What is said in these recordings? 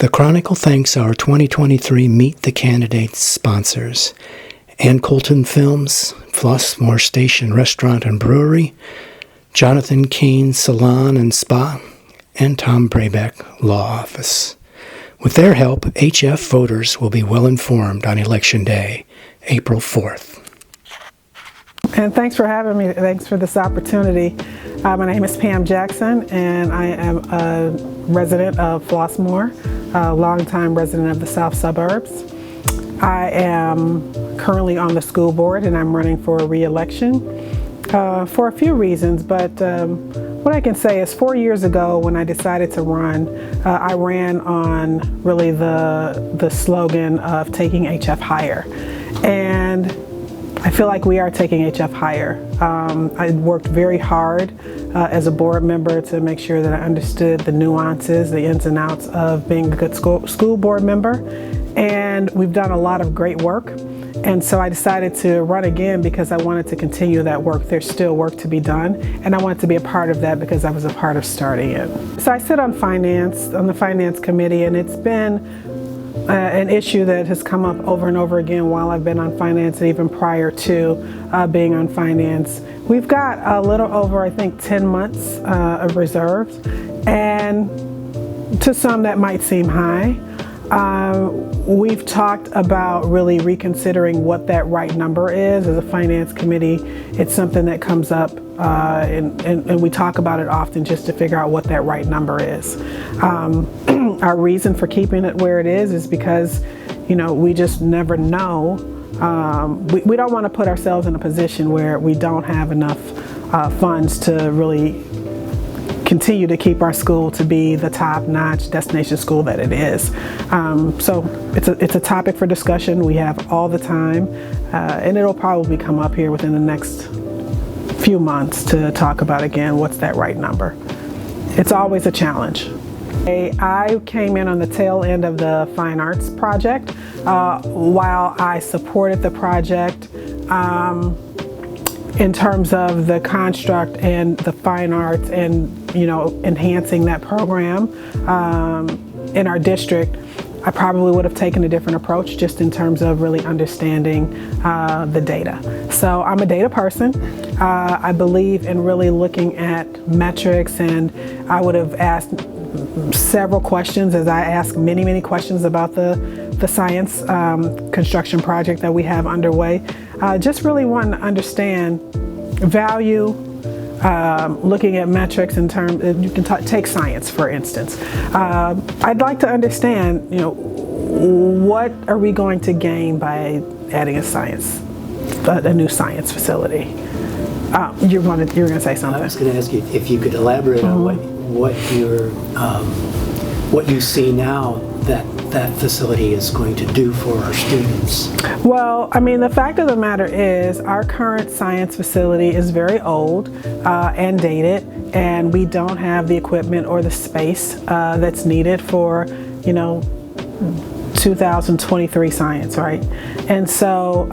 The Chronicle thanks our 2023 Meet the Candidates sponsors: Ann Colton Films, Flossmoor Station Restaurant and Brewery, Jonathan Kane Salon and Spa, and Tom Brabeck Law Office. With their help, HF voters will be well informed on Election Day, April 4th. And thanks for having me. Thanks for this opportunity. My name is Pam Jackson, and I am a resident of Flossmoor, a longtime resident of the South Suburbs. I am currently on the school board, and I'm running for re-election for a few reasons, but what I can say is 4 years ago when I decided to run, I ran on really the slogan of taking HF higher. And I feel like we are taking HF higher. I worked very hard as a board member to make sure that I understood the nuances, the ins and outs of being a good school board member. And we've done a lot of great work. And so I decided to run again because I wanted to continue that work. There's still work to be done, and I wanted to be a part of that because I was a part of starting it. So I sit on the finance committee, and it's been an issue that has come up over and over again while I've been on finance, and even prior to being on finance. We've got a little over, I think, 10 months of reserves, and to some that might seem high. We've talked about really reconsidering what that right number is. As a finance committee, it's something that comes up and we talk about it often just to figure out what that right number is. Our reason for keeping it where it is because, you know, we just never know. We don't want to put ourselves in a position where we don't have enough funds to really continue to keep our school to be the top-notch destination school that it is. So it's a topic for discussion we have all the time, and it'll probably come up here within the next few months to talk about again what's that right number. It's always a challenge. I came in on the tail end of the Fine Arts project. While I supported the project in terms of the construct and the fine arts and, you know, enhancing that program in our district, I probably would have taken a different approach just in terms of really understanding the data. So I'm a data person. I believe in really looking at metrics, and I would have asked several questions, as I ask many questions about the science construction project that we have underway. Just really wanting to understand value, looking at metrics in terms, you can take science for instance. I'd like to understand, you know, what are we going to gain by adding a new science facility? You were going to say something. I was going to ask you if you could elaborate on what you see now that facility is going to do for our students. Well, I mean, the fact of the matter is our current science facility is very old and dated, and we don't have the equipment or the space that's needed for, you know, 2023 science, right? And so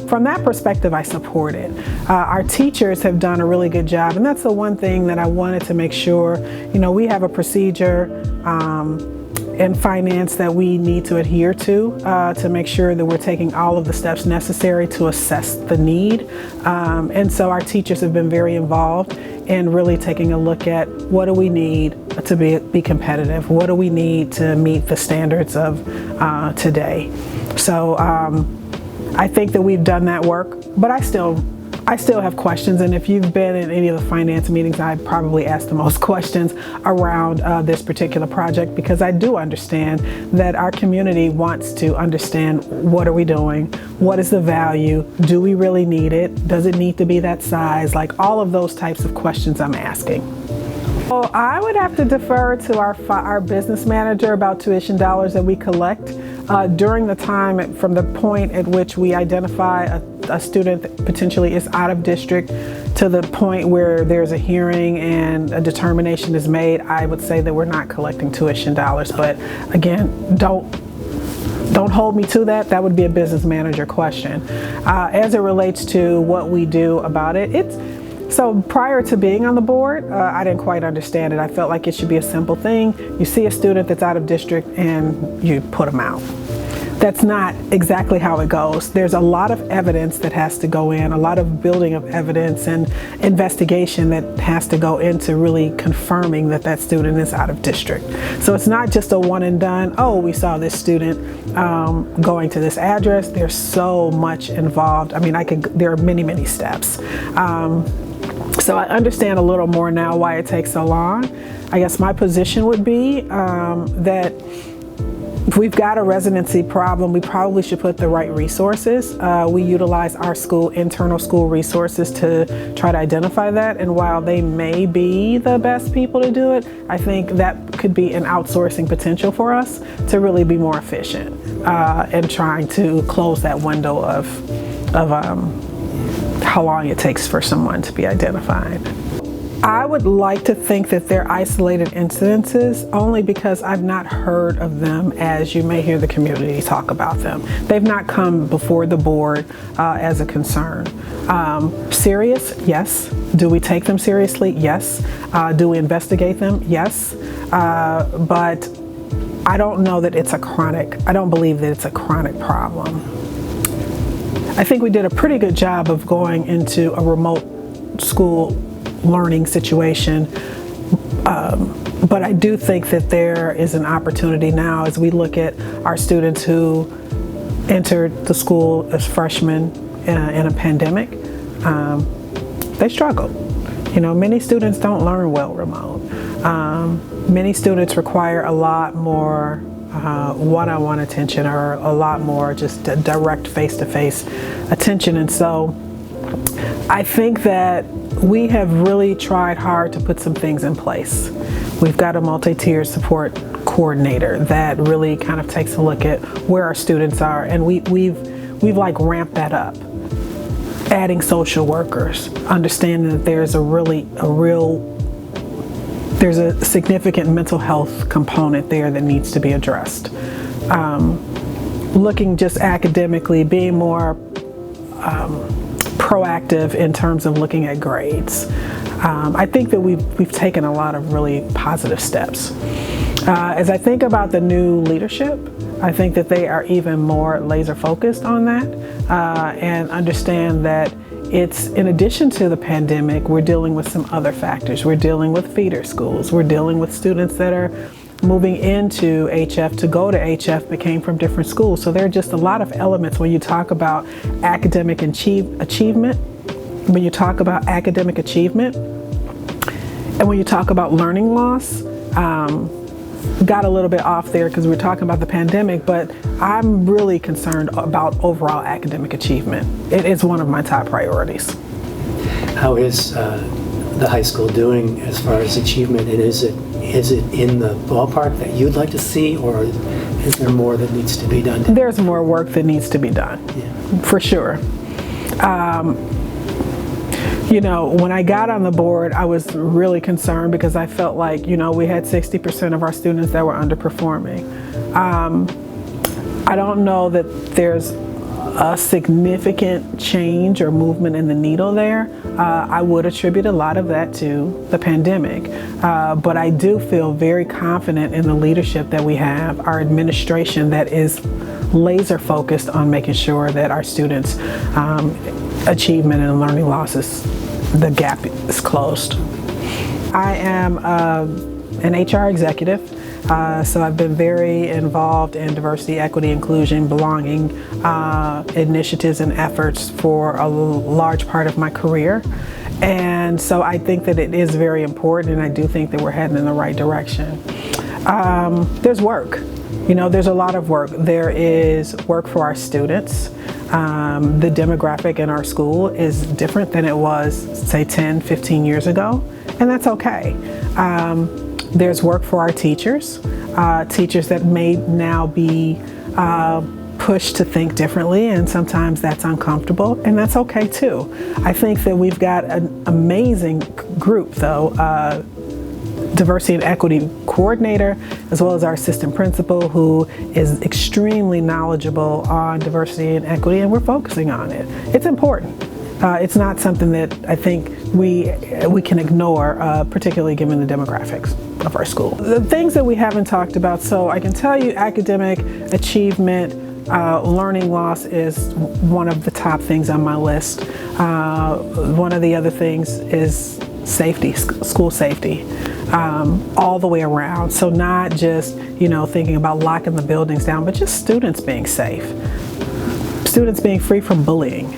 from that perspective, I support it. Our teachers have done a really good job, and that's the one thing that I wanted to make sure, you know, we have a procedure in finance that we need to adhere to make sure that we're taking all of the steps necessary to assess the need. And so our teachers have been very involved in really taking a look at what do we need to be competitive? What do we need to meet the standards of today? So I think that we've done that work, but I still have questions, and if you've been in any of the finance meetings, I probably asked the most questions around this particular project, because I do understand that our community wants to understand what are we doing, what is the value, do we really need it, does it need to be that size, like all of those types of questions I'm asking. Well, I would have to defer to our business manager about tuition dollars that we collect during the time from the point at which we identify a student that potentially is out of district to the point where there's a hearing and a determination is made. I would say that we're not collecting tuition dollars, but again, don't hold me to that. That would be a business manager question. As it relates to what we do about it, So prior to being on the board, I didn't quite understand it. I felt like it should be a simple thing. You see a student that's out of district and you put them out. That's not exactly how it goes. There's a lot of evidence that has to go in, a lot of building of evidence and investigation that has to go into really confirming that that student is out of district. So it's not just a one and done, oh, we saw this student going to this address. There's so much involved. I mean, there are many, many steps. So I understand a little more now why it takes so long. I guess my position would be that if we've got a residency problem, we probably should put the right resources. We utilize our internal school resources to try to identify that. And while they may be the best people to do it, I think that could be an outsourcing potential for us to really be more efficient in trying to close that window of how long it takes for someone to be identified. I would like to think that they're isolated incidences only because I've not heard of them as you may hear the community talk about them. They've not come before the board as a concern. Serious? Yes. Do we take them seriously? Yes. Do we investigate them? Yes. But I don't know that I don't believe that it's a chronic problem. I think we did a pretty good job of going into a remote school learning situation, but I do think that there is an opportunity now as we look at our students who entered the school as freshmen in a pandemic. They struggle. You know, many students don't learn well remote. Many students require a lot more one-on-one attention or a lot more just direct face-to-face attention. And so I think that we have really tried hard to put some things in place. We've got a multi-tiered support coordinator that really kind of takes a look at where our students are, and we've like ramped that up. Adding social workers, understanding that there's there's a significant mental health component there that needs to be addressed. Looking just academically, being more proactive in terms of looking at grades. I think that we've taken a lot of really positive steps. As I think about the new leadership, I think that they are even more laser focused on that and understand that it's in addition to the pandemic, we're dealing with some other factors. We're dealing with feeder schools. We're dealing with students that are moving into HF to go to HF but came from different schools. So there are just a lot of elements when you talk about academic achievement, when you talk about academic achievement, and when you talk about learning loss. Got a little bit off there because we're talking about the pandemic, but I'm really concerned about overall academic achievement. It is one of my top priorities. How is the high school doing as far as achievement, and is it in the ballpark that you'd like to see, or is there more that needs to be done? There's more work that needs to be done, for sure. You know, when I got on the board, I was really concerned because I felt like, you know, we had 60% of our students that were underperforming. I don't know that there's a significant change or movement in the needle there. I would attribute a lot of that to the pandemic, but I do feel very confident in the leadership that we have, our administration that is laser focused on making sure that our students' achievement and learning losses, the gap is closed. I am an HR executive. So I've been very involved in diversity, equity, inclusion, belonging initiatives and efforts for a large part of my career. And so I think that it is very important, and I do think that we're heading in the right direction. There's work. You know, there's a lot of work. There is work for our students. The demographic in our school is different than it was, say, 10, 15 years ago, and that's okay. There's work for our teachers, teachers that may now be pushed to think differently, and sometimes that's uncomfortable, and that's okay too. I think that we've got an amazing group though, diversity and equity coordinator, as well as our assistant principal who is extremely knowledgeable on diversity and equity, and we're focusing on it. It's important. It's not something that I think we can ignore, particularly given the demographics of our school. The things that we haven't talked about, so I can tell you academic achievement, learning loss is one of the top things on my list. One of the other things is safety, school safety, all the way around. So not just, thinking about locking the buildings down, but just students being safe, students being free from bullying.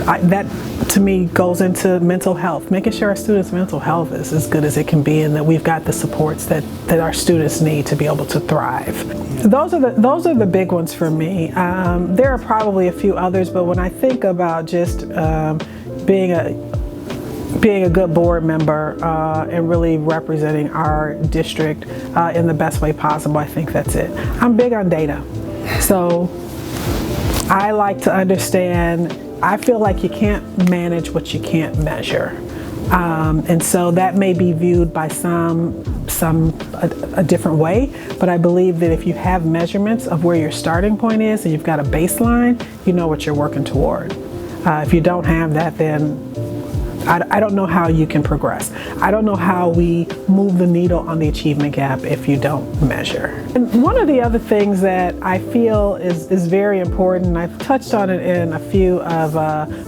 That to me goes into mental health, making sure our students' mental health is as good as it can be, and that we've got the supports that our students need to be able to thrive. Those are the big ones for me. There are probably a few others, but when I think about just being a good board member and really representing our district in the best way possible, I think that's it. I'm big on data, so I like to understand. I feel like you can't manage what you can't measure, and so that may be viewed by some a different way, but I believe that if you have measurements of where your starting point is and you've got a baseline, you know what you're working toward. If you don't have that, then I don't know how you can progress. I don't know how we move the needle on the achievement gap if you don't measure. And one of the other things that I feel is very important, and I've touched on it in a few of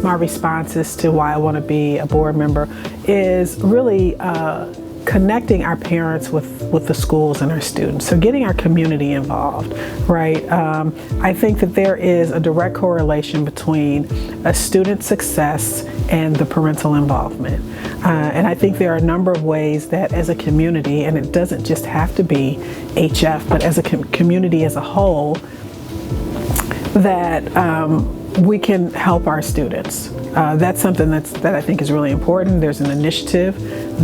my responses to why I want to be a board member, is really connecting our parents with the schools and our students. So getting our community involved, right? I think that there is a direct correlation between a student's success and the parental involvement. And I think there are a number of ways that as a community, and it doesn't just have to be HF, but as a community as a whole, that we can help our students. That's something that I think is really important. There's an initiative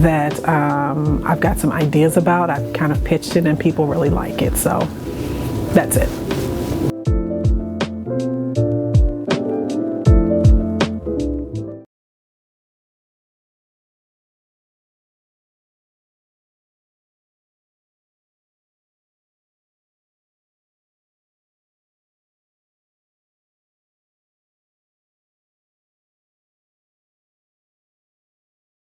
that I've got some ideas about. I've kind of pitched it and people really like it. So that's it.